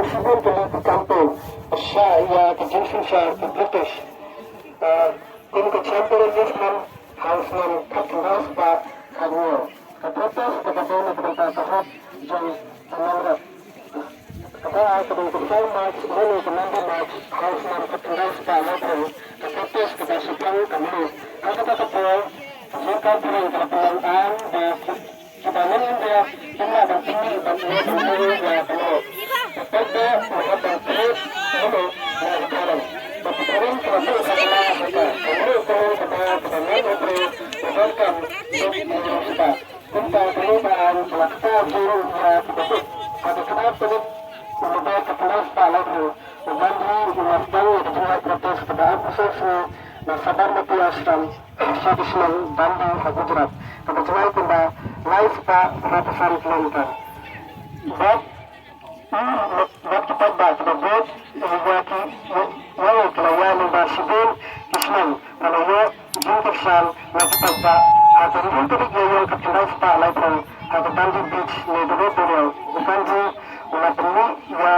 presiden ke campaign ya kejensin ke British in ke campaign Lisbon House man Kaptendas Pak Kanyo ke protes ke Badana Kereta Tahap Jang Menangrat kata kedua kedua March Mulu Commander March House man Kaptendas Pak Lotro ke protes ke Basukan Kamu kata jika perang kepelangan dan kebanyakan India jumlah dan tinggi dan menurut yang penuh tetapi menghadap terus penuh dengan sekarang berperan terhadap segala mereka menurut kepada menteri mengeluarkan universitas tentang perubahan melakukan guru yang tersebut pada kenapa penuh membuat kepelas Pak Lalu membantu memandang dengan protes pada asosiasi dan sabar mati asram Sadisman Bandi Gujarat kebetulan pada live Pak ratusan kilometer buat kita baca buat iwaki walau kelayan bersibun Islam melalui jungkirsan kita baca atau untuk yang kebetulan Pak Lalu atau Bandi Beach negara Burial bukan di menapuni ya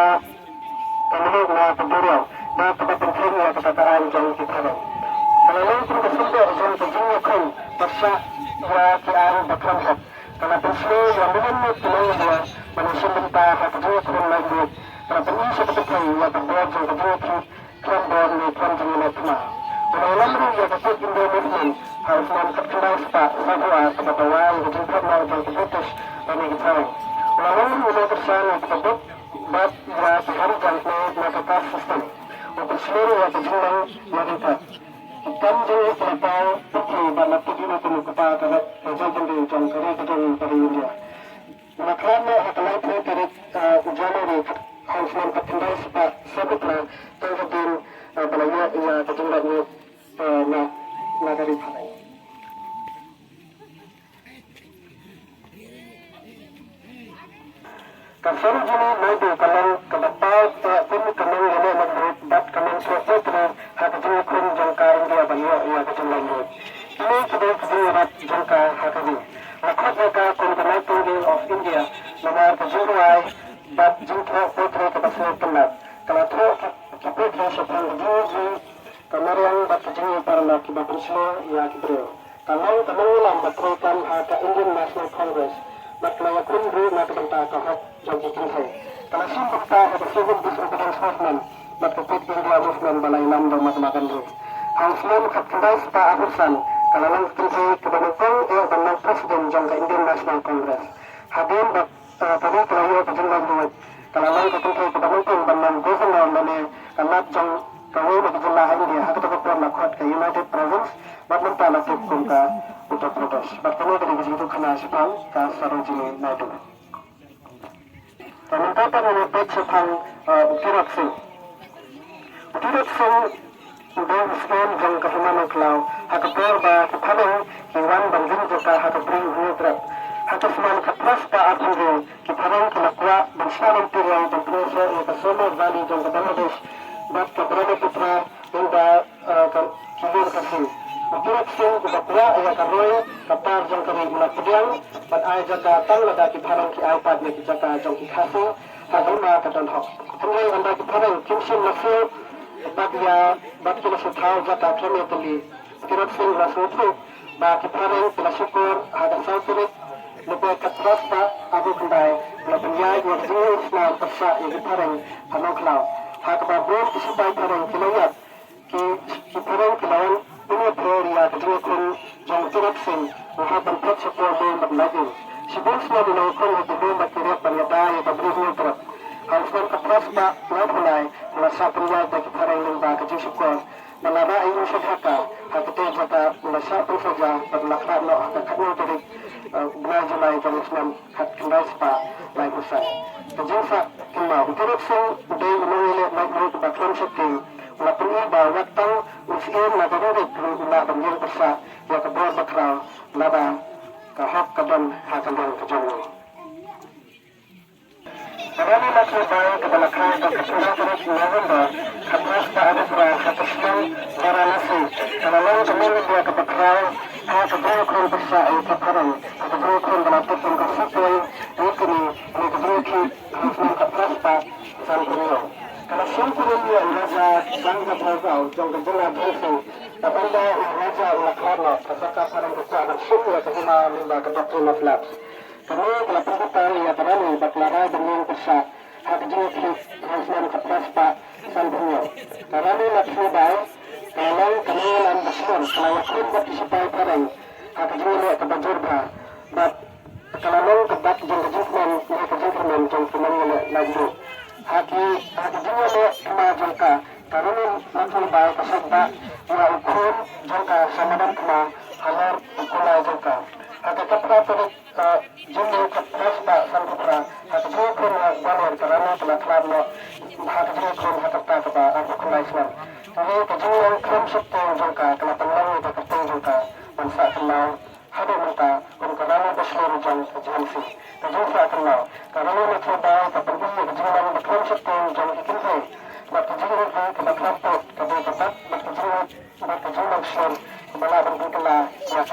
kami Burial dan pada pentingnya ketataan jauh kita kalau pun kesudah jauh kejunya kan pasca ya kian berkeramhat karena peslu yang benar benar manusia mentah atau juga kurang lagi karena penuh seperti yang terbuat jauh kejunya kan berani kan jenis tema Orang-orang yang dapat Indo Movement harus mengerti Pak Sabwa kepada orang yang jumpa dan keputus dan digital. Orang-orang yang berkesan tersebut buat hari jangkau melakukan sistem untuk seluruh yang terjuang yang dapat. Kita menjadi terlepas bukti dan tujuan itu kepada kerajaan di jangkau kedua dari India. Kerana akan terkait ujian ini harus mengerti Pak Sabwa terhadap balanya ia kejualannya nagari Padang. Kasar jini maju kalang kedepan pun kalang ini menurut bat kalang suatu hak jini kun jangka India balanya ia kejualannya. Ini kedua jangka hak ini. Lakukan mereka Convention of India nomor kejualan bat jangka putri kebesaran penat. Kalau tu kita sepuluh juni kemarin berkejadian para laki berpersua ya kibrio. Kalau ulang berkaitan hak Indian National Congress, berkelaya kundu nak bentah kahak janji tinggi. Kalau simpul tak ada civil disobedience movement, berkait India movement balai lam dan makan dulu. Hausman ketendai Pak Abusan, kalau lang tinggi kebanyakan dengan presiden jangka Indian National Congress. Hadir tadi kelaya kejualan duit. Kalau lang ketinggi kebanyakan dengan governor mana karena jang kawin berjumlah India, hak terpenuh lakukan ke United Province, bermentah lakukan ke Uttar Pradesh. Bertemu dari situ kena sepang ke Sarojini Naidu. Pemerintah menyebut sepang Utirat Singh. Utirat Singh sudah sekian jam kehilangan kelau, hak berba kepadang hewan banjir juga hak beri hudrat. Hak seman ketras ke Apundu, kepadang kelakwa dan selalu tirai dan penusa yang bersama Bali dan Bangladesh. Bat keberada putra hingga kilir kasih. Utirat Singh kebetulan ia karoi kapal jangkari guna pediang. Bat ayah jaga tang lada kiparang ki iPad ni jaga jangki kasih. Hagima katan hok. Hengai anda kiparang kimsin nasi. Bat kila sutau jata kami tali. Utirat Singh rasutu. Bat kiparang kila syukur haga sauturik. Lebih ketras tak abu kendai. Lepenyai yang jenis Islam persa yang kiparang panau kelau. Hak babur disupai parang kilayat ki parang kilayan ini teria kedua kun jang Utirat Singh muhaban pet sepuluh bombat lagi sebelum semua dilakukan untuk bombat kirat banyata yang berburu terap haruskan ketras pak mulai merasa pria bagi parang limba kecil syukur melara ini sedhaka hak itu jata merasa pun saja berlakrak no hak kakaknya dari belajar lain jam Islam hak kendai sepak lain usai kejengsak kembali Utirat Singh udah menolak naik ke baklan setting walaupun iba waktu usiir nagarurik na banjir persa ya kebuat bakral nada kahak kaban hakan yang kejauh Karena masih baik ke belakang dan kesudah terus November Katras tak ada kurang Katasman Varanasi Kalau lalu teman dia ke bakral hak kedua kurang persa yang keparang kedua kurang berlatih yang kesipul ini kedua ki harus Katras pa san kunyo. Kalau siang kunyo raja bangga beragau jong kejela berfeng. Apanda raja ulaklano kasaka sarang kusa dan semua sehuma limba kedokter maflap. Kami telah perbuatan ya terlalu baklarai dengan kusa. Hak jenguk hit hasman kapras pa san kunyo. Karena nak baik. Kalau kenalan besar, kalau aku berisipai perang, hak jenguk kebajurba. Kalau kebat jengkejuman, mereka jengkeman jengkeman lagi. Haki jengkeman kema jengka. Karena nanti baik kesedba, ya ukur jengka samadan kema halar ukulai jengka. Haki kepra perik jengkeman kepras pak sangkupra. Haki jengkeman banyak karena telah kelabno. Haki jengkeman hakata keba ukulai islam. Jadi kejengkeman krim sepuluh jengka, kenapa nang berketeng jengka, manfaat kenal. Hado minta karena berseluruh jangan sih. Kejengsa kenal. Karena nak coba kepergi kejengsan berkelam sepuluh jangan ikan sih. Maka kejengsan kena kelompok kebun tempat. Maka kejengsan berkelam besar kebala berbuka lah yang